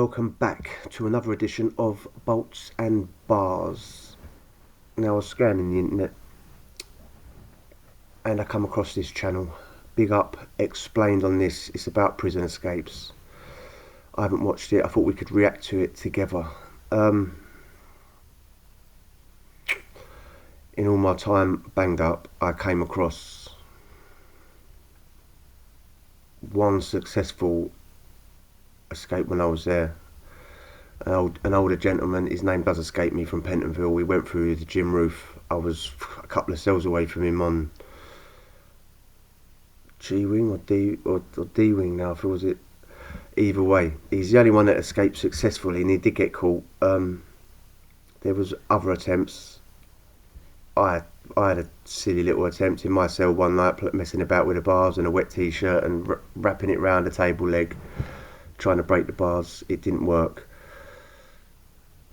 Welcome back to another edition of Bolts and Bars. Now, I was scanning the internet and I come across this channel. Big Up explained on this. It's about prison escapes. I haven't watched it. I thought we could react to it together. In all my time banged up, I came across one successful escape when I was there. An older gentleman, his name does escape me, from Pentonville. We went through the gym roof. I was a couple of cells away from him on G wing or D wing now. If it was it, either way, he's the only one that escaped successfully, and he did get caught. There was other attempts. I had a silly little attempt in my cell one night, messing about with the bars and a wet t-shirt and wrapping it round a table leg, trying to break the bars. It didn't work.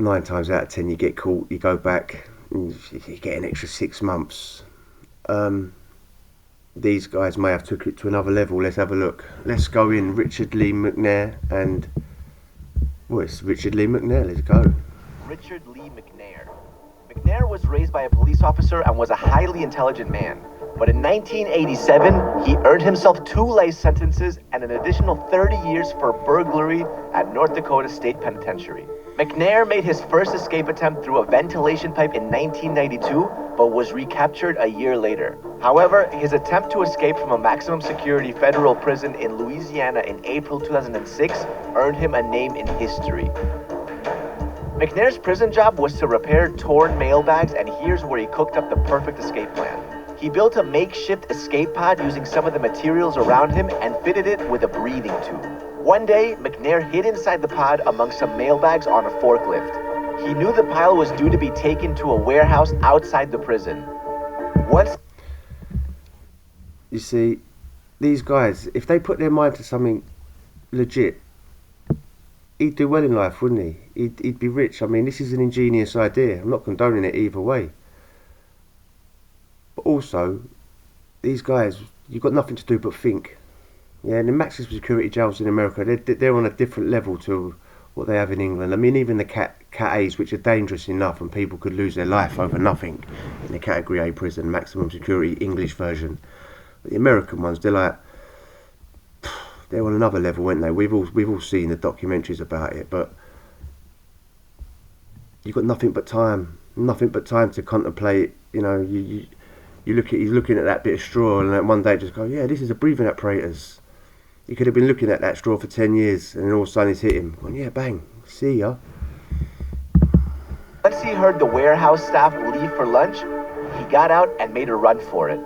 9 times out of 10 you get caught, you go back, you get an extra 6 months. These guys may have took it to another level. Let's have a look. Let's go in. Richard Lee McNair and... well, it's Richard Lee McNair. Let's go. Richard Lee McNair. McNair was raised by a police officer and was a highly intelligent man. But in 1987, he earned himself 2 life sentences and an additional 30 years for burglary at North Dakota State Penitentiary. McNair made his first escape attempt through a ventilation pipe in 1992, but was recaptured a year later. However, his attempt to escape from a maximum security federal prison in Louisiana in April 2006 earned him a name in history. McNair's prison job was to repair torn mailbags, and here's where he cooked up the perfect escape plan. He built a makeshift escape pod using some of the materials around him and fitted it with a breathing tube. One day, McNair hid inside the pod among some mailbags on a forklift. He knew the pile was due to be taken to a warehouse outside the prison. Once... You see, these guys, if they put their mind to something legit, he'd do well in life, wouldn't he? He'd be rich. I mean, this is an ingenious idea. I'm not condoning it either way. But also, these guys, you've got nothing to do but think. Yeah, and the maximum security jails in America, they're on a different level to what they have in England. I mean, even the Cat A's, which are dangerous enough, and people could lose their life over nothing in the Category A prison, maximum security English version. But the American ones, they're like, they're on another level, aren't they? We've all seen the documentaries about it, but you've got nothing but time to contemplate. You know, he's looking at that bit of straw, and then one day just go, yeah, this is a breathing apparatus. He could have been looking at that straw for 10 years, and then all of a sudden it's hit him. Going, yeah, bang, see ya. Once he heard the warehouse staff leave for lunch, he got out and made a run for it.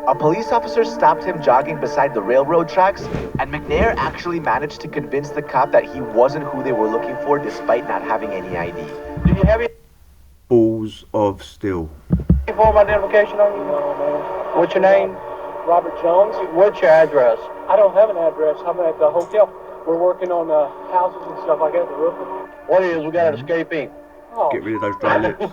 A police officer stopped him jogging beside the railroad tracks, and McNair actually managed to convince the cop that he wasn't who they were looking for, despite not having any ID. Do you have your Balls of steel. form identification on you? No, man. What's your name? Robert Jones. What's your address? I don't have an address. I'm at the hotel. We're working on houses and stuff like that, the roof. What is? We got an escapee. Oh, Get rid of those dry lips.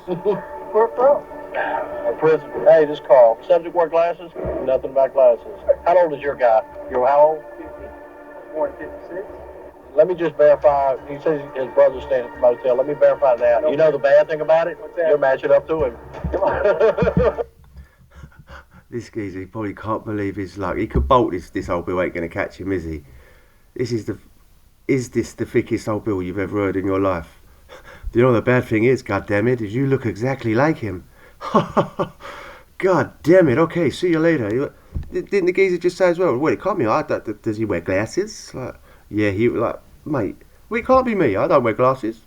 we're from. A prison. Hey, this Carl. Subject wear glasses? Nothing about glasses. How old is your guy? You're how old? 50. Born 56. Let me just verify. He says his brother's staying at the motel. Let me verify that. No. You know the bad thing about it? What's that? You're matching up to him. Come on. This geezer, he probably can't believe his luck. He could bolt this old bill, ain't going to catch him, is he? Is this the thickest old bill you've ever heard in your life? Do you know the bad thing is, God damn it, is you look exactly like him. God damn it, okay, see you later. Didn't the geezer just say as well, well, it can't be I. Does he wear glasses? Like, yeah, he, like, mate, well, it can't be me, I don't wear glasses.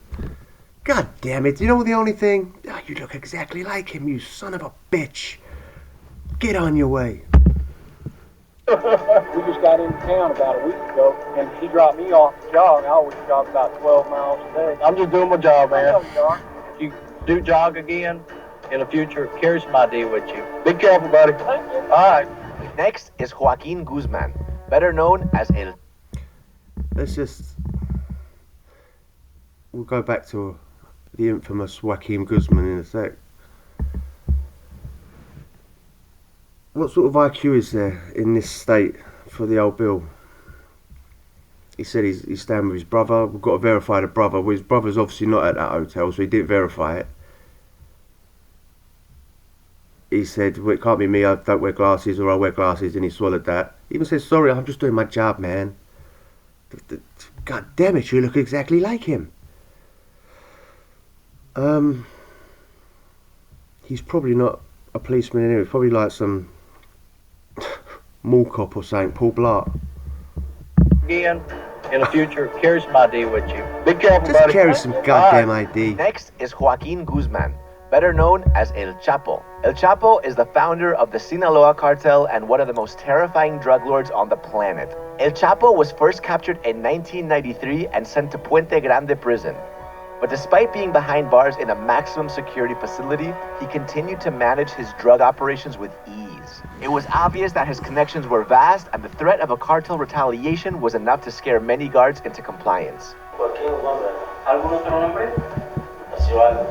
God damn it, you know the only thing? Oh, you look exactly like him, you son of a bitch. Get on your way. We just got into town about a week ago, and he dropped me off to jog. I always jog about 12 miles a day. I'm just doing my job, I know man. you are. If you do jog again in the future, carry some ID with you. Be careful, buddy. Thank you. All right. Next is Joaquin Guzman, better known as El... We'll go back to the infamous Joaquin Guzman in a sec. What sort of IQ is there in this state for the old Bill? he said he's staying with his brother. We've got to verify the brother. Well, his brother's obviously not at that hotel, so he didn't verify it. He said, well, it can't be me, I don't wear glasses, or I wear glasses, and he swallowed that. He even says, sorry, I'm just doing my job, man. God damn it, you look exactly like him. He's probably not a policeman anyway. He's probably like some mall cop or something, Paul Blart. Again, in the future, carry some ID with you. Be careful, Just buddy. carry some goddamn ID. Next is Joaquin Guzman, better known as El Chapo. El Chapo is the founder of the Sinaloa cartel and one of the most terrifying drug lords on the planet. El Chapo was first captured in 1993 and sent to Puente Grande prison. But despite being behind bars in a maximum security facility, he continued to manage his drug operations with ease. It was obvious that his connections were vast, and the threat of a cartel retaliation was enough to scare many guards into compliance. Joaquín Guzmán. ¿Algún otro nombre? Archivado.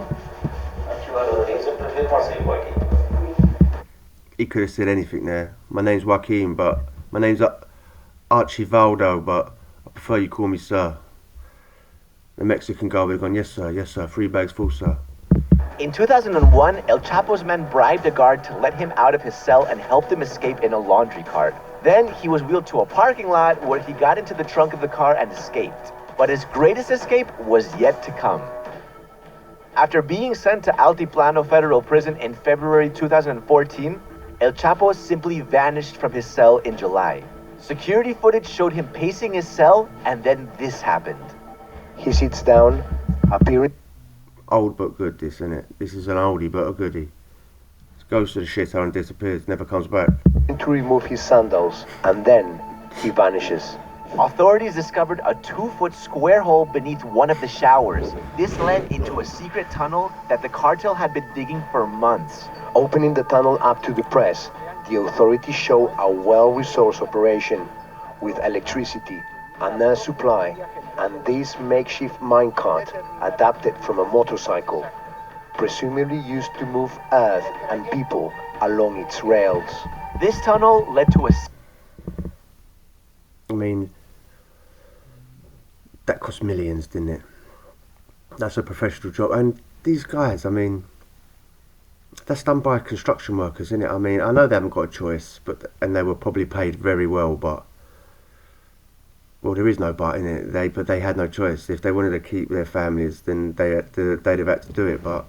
Archivado. Siempre firmo así, Joaquín. He could have said anything there. My name's Joaquin, but my name's Archivaldo, but I prefer you call me sir. The Mexican guy would have gone, yes sir, 3 bags full, sir. In 2001, El Chapo's men bribed a guard to let him out of his cell and helped him escape in a laundry cart. Then he was wheeled to a parking lot where he got into the trunk of the car and escaped. But his greatest escape was yet to come. After being sent to Altiplano Federal Prison in February 2014, El Chapo simply vanished from his cell in July. Security footage showed him pacing his cell, and then this happened. He sits down, appearing. Old but good, this, isn't it? This is an oldie but a goodie. Goes to the shithole and disappears, never comes back. To remove his sandals, and then he vanishes. Authorities discovered a 2-foot square hole beneath one of the showers. This led into a secret tunnel that the cartel had been digging for months. Opening the tunnel up to the press, the authorities show a well-resourced operation with electricity, a air supply, and this makeshift minecart adapted from a motorcycle, presumably used to move earth and people along its rails. This tunnel led to a... I mean, that cost millions, didn't it? That's a professional job. And these guys, I mean, that's done by construction workers, isn't it? I mean, I know they haven't got a choice, and they were probably paid very well, but... Well, there is no but in it. But they had no choice. If they wanted to keep their families, then they'd have had to do it. But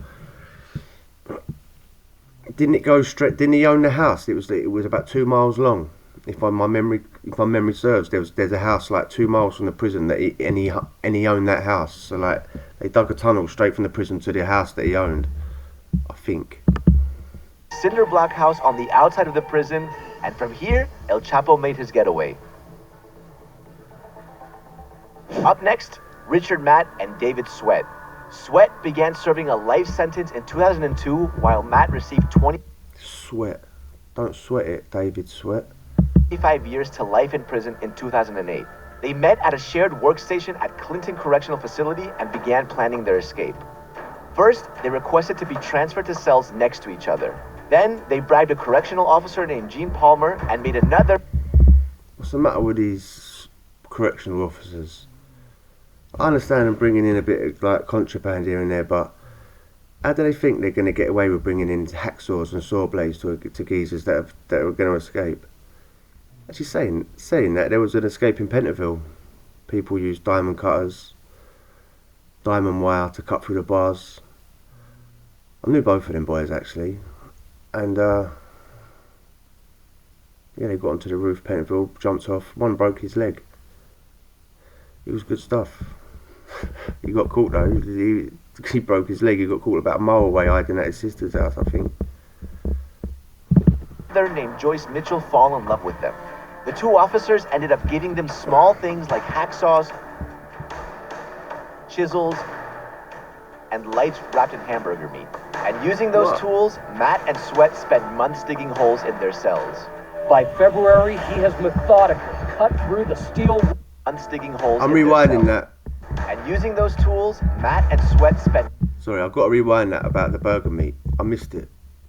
didn't it go straight? Didn't he own the house? It was about 2 miles long. If my memory serves, there's a house like 2 miles from the prison and he owned that house. So like they dug a tunnel straight from the prison to the house that he owned, I think. cinder block house on the outside of the prison, and from here, El Chapo made his getaway. Up next, Richard Matt and David Sweat. Sweat began serving a life sentence in 2002, while Matt received 25 Don't sweat it, David Sweat. years to life in prison in 2008. They met at a shared workstation at Clinton Correctional Facility and began planning their escape. First, they requested to be transferred to cells next to each other. Then, they bribed a correctional officer named Gene Palmer and made another... What's the matter with these correctional officers? I understand them bringing in a bit of like contraband here and there, but how do they think they're going to get away with bringing in hacksaws and saw blades to geezers that are going to escape? Actually, saying that, there was an escape in Pentonville. People used diamond cutters, diamond wire to cut through the bars. I knew both of them boys actually, and yeah, they got onto the roof. Pentonville, jumped off. One broke his leg. It was good stuff. He got caught though. He broke his leg. He got caught about a mile away, hiding at his sister's house, I think. named Joyce Mitchell fall in love with them. The two officers ended up giving them small things like hacksaws, chisels, and lights wrapped in hamburger meat. And using those tools, Matt and Sweat spent months digging holes in their cells. By February, he has methodically cut through the steel... Months digging holes I'm in their rewinding cells. that. And using those tools, Matt and Sweat spent... Sorry, I've got to rewind that about the burger meat. I missed it.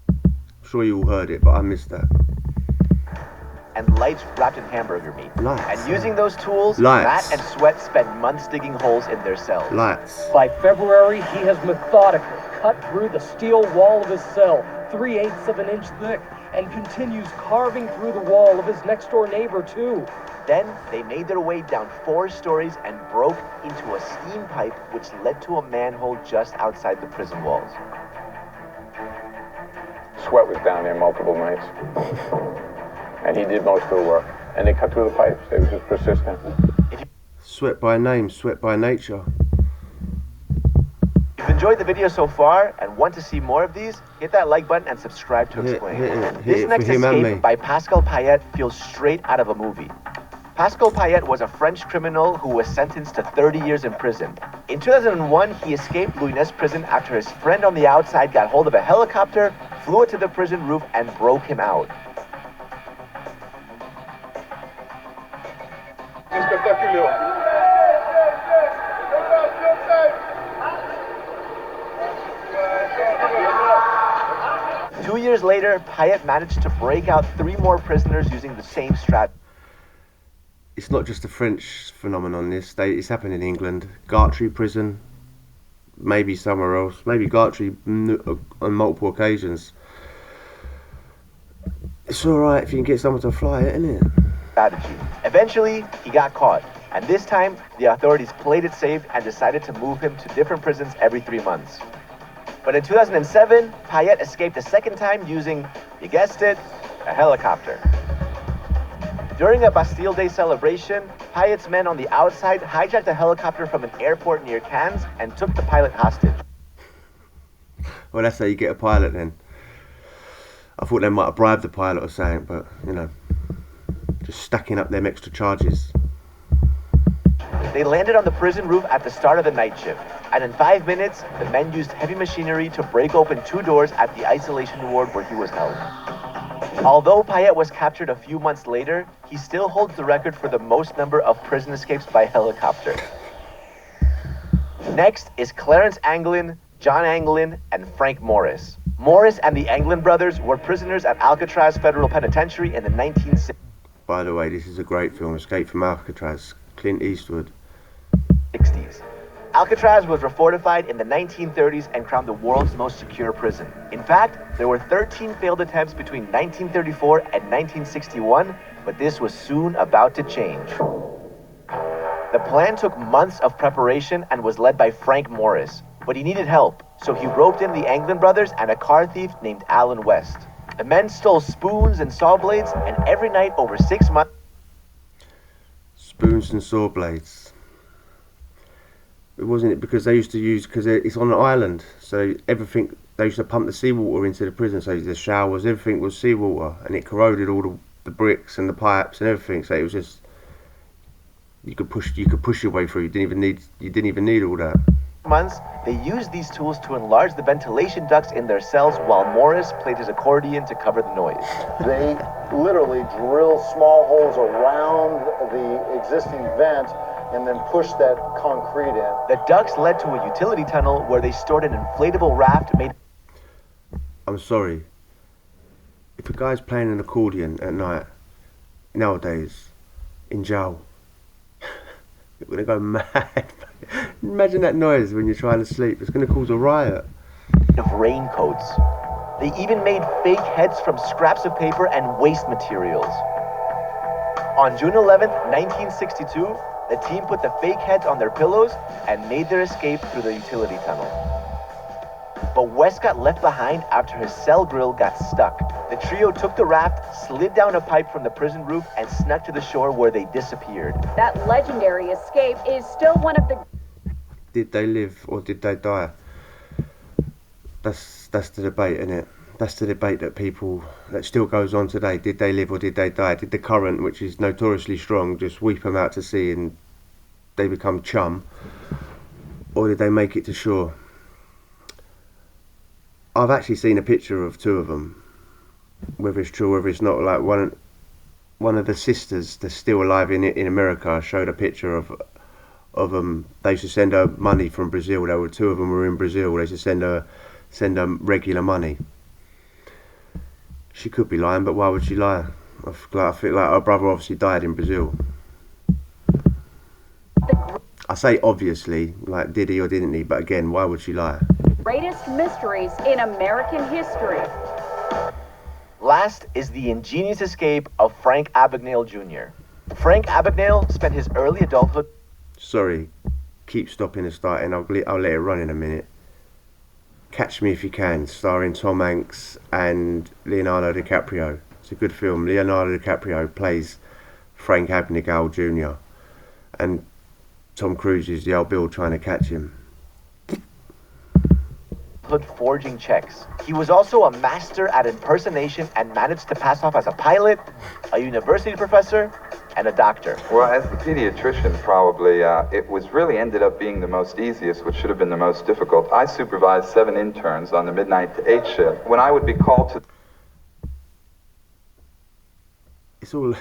I'm sure you all heard it, but I missed that. and lights wrapped in hamburger meat. Lights. And using those tools, Lights. Matt and Sweat spent months digging holes in their cells. Lights. By February, he has methodically cut through the steel wall of his cell, 3/8 of an inch thick, and continues carving through the wall of his next-door neighbor, too. Then they made their way down 4 stories and broke into a steam pipe which led to a manhole just outside the prison walls. Sweat was down there multiple nights. And he did most of the work. And they cut through the pipes. They were just persistent. Sweat by name, sweat by nature. If you've enjoyed the video so far and want to see more of these, hit that like button and subscribe to Explain. Hit This it next for him and me. escape by Pascal Payette feels straight out of a movie. Pascal Payette was a French criminal who was sentenced to 30 years in prison. In 2001, he escaped Louis Ness prison after his friend on the outside got hold of a helicopter, flew it to the prison roof, and broke him out. Two years later, Payette managed to break out 3 more prisoners using the same strategy. It's not just a French phenomenon, this. It's happened in England. Gartrey prison, maybe somewhere else. Maybe Gartrey on multiple occasions. It's alright if you can get someone to fly it, isn't it? Strategy. Eventually, he got caught, and this time, the authorities played it safe and decided to move him to different prisons every 3 months. But in 2007, Payette escaped a second time using, you guessed it, a helicopter. During a Bastille Day celebration, Payette's men on the outside hijacked a helicopter from an airport near Cannes and took the pilot hostage. Well, that's how you get a pilot then. I thought they might have bribed the pilot or something, but, you know, just stacking up them extra charges. They landed on the prison roof at the start of the night shift, and in 5 minutes, the men used heavy machinery to break open 2 doors at the isolation ward where he was held. Although Payette was captured a few months later, he still holds the record for the most number of prison escapes by helicopter. Next is Clarence Anglin, John Anglin, and Frank Morris. Morris and the Anglin brothers were prisoners at Alcatraz Federal Penitentiary in the 1960s. By the way, this is a great film, Escape from Alcatraz, Clint Eastwood. Alcatraz was refortified in the 1930s and crowned the world's most secure prison. In fact, there were 13 failed attempts between 1934 and 1961, but this was soon about to change. The plan took months of preparation and was led by Frank Morris, but he needed help, so he roped in the Anglin brothers and a car thief named Alan West. The men stole spoons and saw blades, and every night over 6 months... Spoons and saw blades. It wasn't it because they used to use, because it's on an island, so everything, they used to pump the seawater into the prison, so the showers, everything was seawater, and it corroded all the bricks and the pipes and everything, so it was just, you could push your way through. You didn't even need all that. Months, they used these tools to enlarge the ventilation ducts in their cells while Morris played his accordion to cover the noise. They literally drill small holes around the existing vent and then push that concrete in. The ducts led to a utility tunnel where they stored an inflatable raft made... I'm sorry. If a guy's playing an accordion at night, nowadays, in jail, you're going to go mad. Imagine that noise when you're trying to sleep. It's going to cause a riot. ...of raincoats. They even made fake heads from scraps of paper and waste materials. On June 11th, 1962, the team put the fake heads on their pillows and made their escape through the utility tunnel. But West got left behind after his cell grill got stuck. The trio took the raft, slid down a pipe from the prison roof, and snuck to the shore where they disappeared. That legendary escape is still one of the... Did they live or did they die? That's the debate, isn't it? That's the debate that still goes on today. Did they live or did they die? Did the current, which is notoriously strong, just sweep them out to sea and they become chum? Or did they make it to shore? I've actually seen a picture of 2 of them. Whether it's true, whether it's not, like one of the sisters that's still alive in America showed a picture of them. They used to send her money from Brazil. There were 2 of them were in Brazil. They used to send her regular money. She could be lying, but why would she lie? I feel like her brother obviously died in Brazil. I say obviously, like did he or didn't he? But again, why would she lie? Greatest mysteries in American history. Last is the ingenious escape of Frank Abagnale Jr. Frank Abagnale spent his early adulthood... Sorry, keep stopping and starting. I'll let it run in a minute. Catch Me If You Can, starring Tom Hanks and Leonardo DiCaprio. It's a good film. Leonardo DiCaprio plays Frank Abagnale Jr. and Tom Cruise is the old Bill trying to catch him. Forging checks. He was also a master at impersonation and managed to pass off as a pilot, a university professor, and a doctor. Well, as the pediatrician, probably, it was really ended up being the most easiest, which should have been the most difficult. I supervised 7 interns on the midnight to 8 shift. When I would be called to... It's all...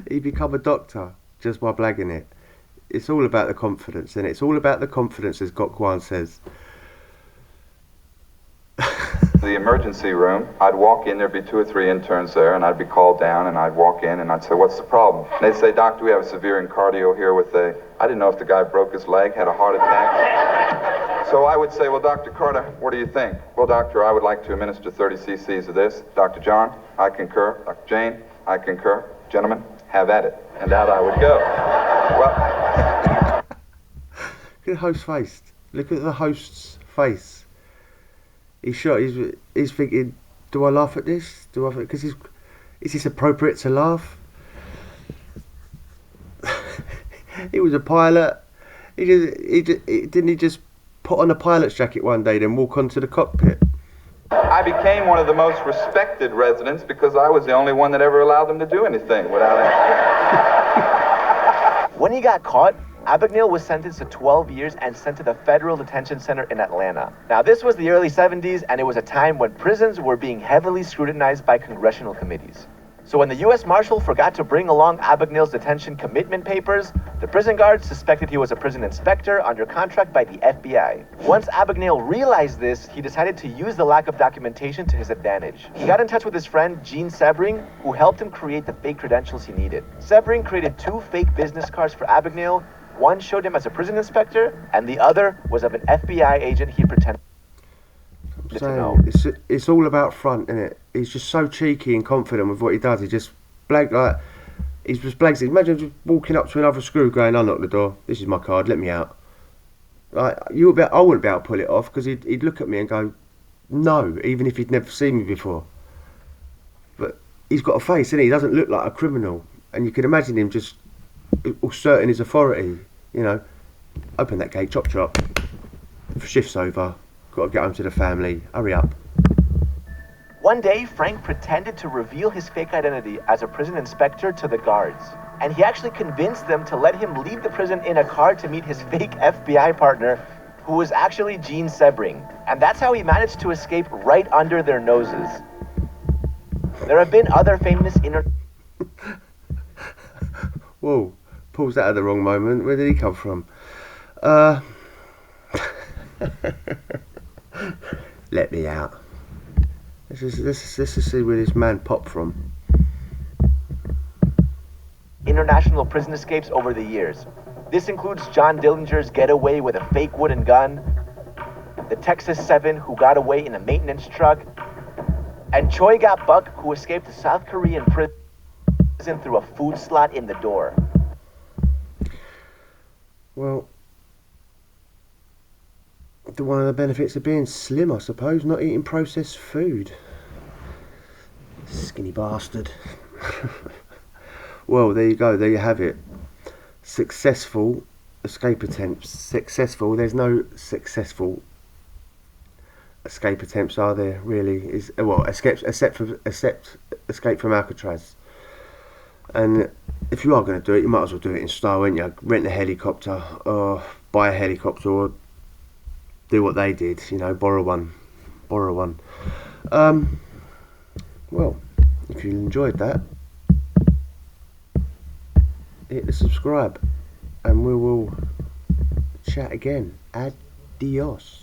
He become a doctor just by blagging it. It's all about the confidence, and it's all about the confidence, as Gok Wan says. The emergency room, I'd walk in, there'd be 2 or 3 interns there, and I'd be called down, and I'd walk in, and I'd say, what's the problem? And they'd say, Doctor, we have a severe incardio here with a... I didn't know if the guy broke his leg, had a heart attack. So I would say, well, Dr. Carter, what do you think? Well, doctor, I would like to administer 30 cc's of this. Dr. John, I concur. Dr. Jane, I concur. Gentlemen, have at it. And out I would go. Well... Look at the host's face. Look at the host's face. He's sure he's thinking, do I laugh at this? Because is this appropriate to laugh? He was a pilot. Didn't he just put on a pilot's jacket one day, then walk onto the cockpit? I became one of the most respected residents because I was the only one that ever allowed them to do anything without any... When he got caught, Abagnale was sentenced to 12 years and sent to the Federal Detention Center in Atlanta. Now, this was the early 70s, and it was a time when prisons were being heavily scrutinized by congressional committees. So when the U.S. Marshal forgot to bring along Abagnale's detention commitment papers, the prison guards suspected he was a prison inspector under contract by the FBI. Once Abagnale realized this, he decided to use the lack of documentation to his advantage. He got in touch with his friend Gene Sebring, who helped him create the fake credentials he needed. Sebring created 2 fake business cards for Abagnale. One showed him as a prison inspector, and the other was of an FBI agent he pretended to know. It's all about front, isn't it? He's just so cheeky and confident with what he does. He just he's just blags it. Imagine just walking up to another screw going, unlock the door, this is my card, let me out. Like, I wouldn't be able to pull it off, because he'd look at me and go, no, even if he'd never seen me before. But he's got a face, isn't he? He doesn't look like a criminal. And you can imagine him just asserting his authority, you know. Open that gate, chop chop. Shift's over. Got to get home to the family. Hurry up. One day, Frank pretended to reveal his fake identity as a prison inspector to the guards. And he actually convinced them to let him leave the prison in a car to meet his fake FBI partner, who was actually Gene Sebring. And that's how he managed to escape right under their noses. There have been other famous Whoa, pulls that at the wrong moment. Where did he come from? Let me out. Let's just see where this man popped from. International prison escapes over the years. This includes John Dillinger's getaway with a fake wooden gun, the Texas 7 who got away in a maintenance truck, and Choi Gap-Buck who escaped to South Korean prison through a food slot in the door. Well, one of the benefits of being slim, I suppose, not eating processed food. Skinny bastard. Well, there you go, there you have it. Successful escape attempts. Successful, there's no successful escape attempts, are there, really? Except Escape from Alcatraz. And if you are going to do it, you might as well do it in style, ain't you? Rent a helicopter, or buy a helicopter, or do what they did, you know, borrow one. Well, if you enjoyed that, hit the subscribe, and we will chat again. Adios.